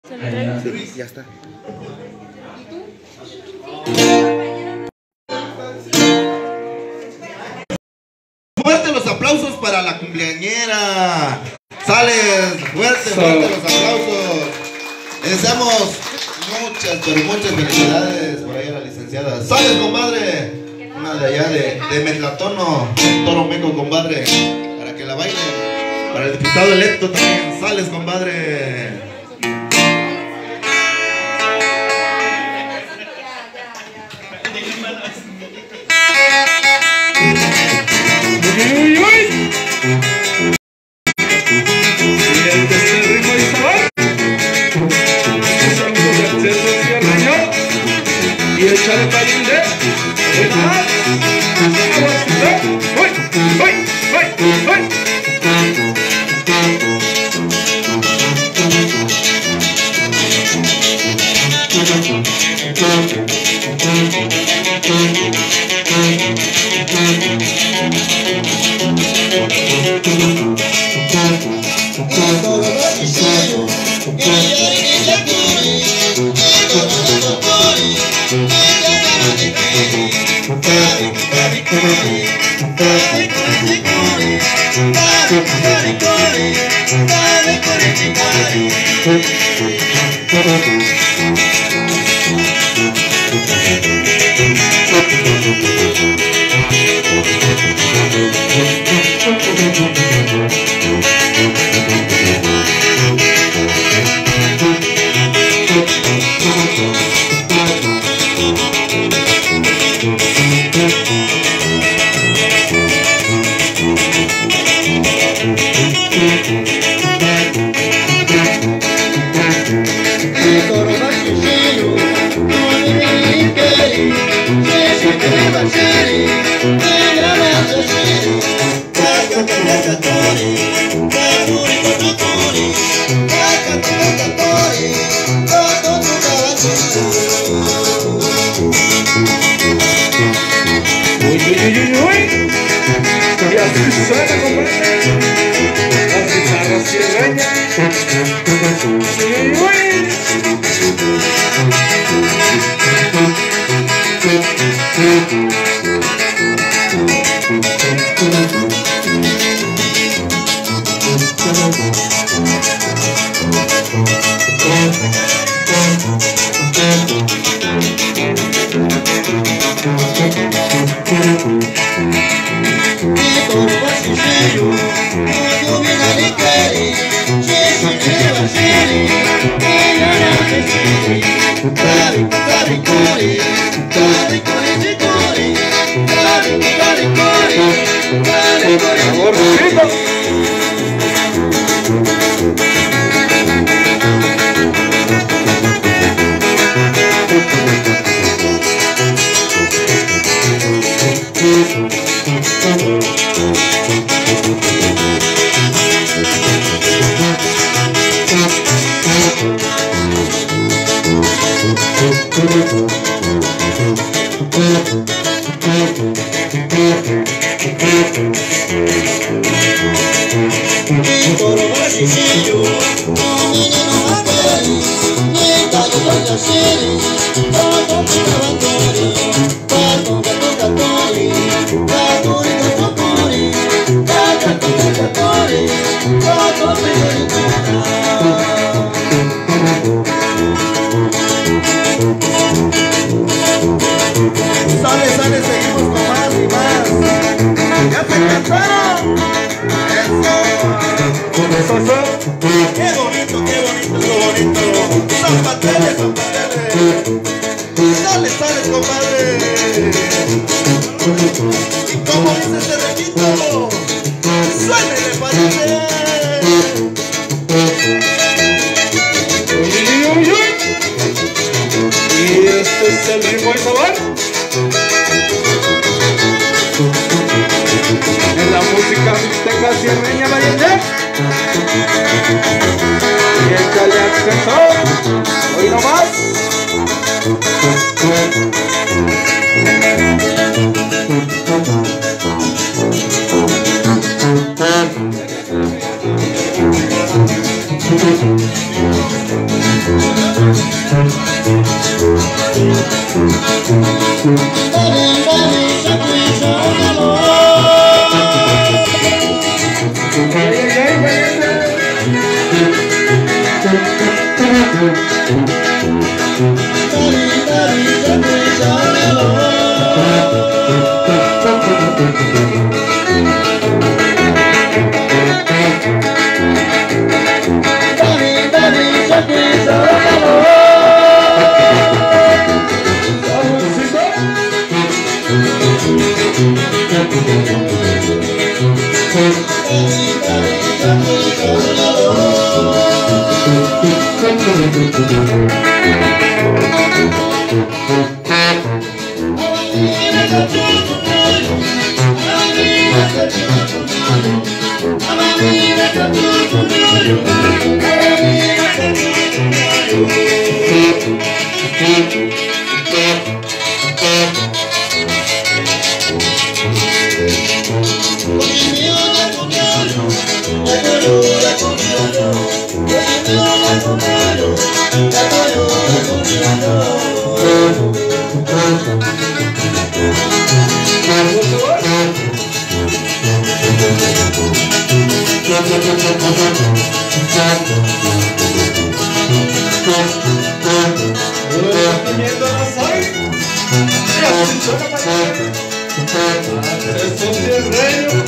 Sí, ya está. Fuerte los aplausos para la cumpleañera. Sales, fuerte los aplausos. Les deseamos muchas, pero muchas felicidades por ahí a la licenciada. Sales, compadre. Una de allá de Metlatono, Toro Meco, compadre. Para que la bailen. Para el diputado electo también. Sales, compadre. Y echale pa'linde. Sale, seguimos con más y más. ¡Ya se cansaron! ¡Eso! ¡Qué bonito, qué bonito! ¡Zapatele, zapatele! ¡Sale, compadre! ¿Y cómo dice ese requito? ¡Suénele, pariente! Y este es el ritmo y sabor. En la música mixteca sierreña valiente. Y échale acento. Hoy nomás. Eso sí es reino.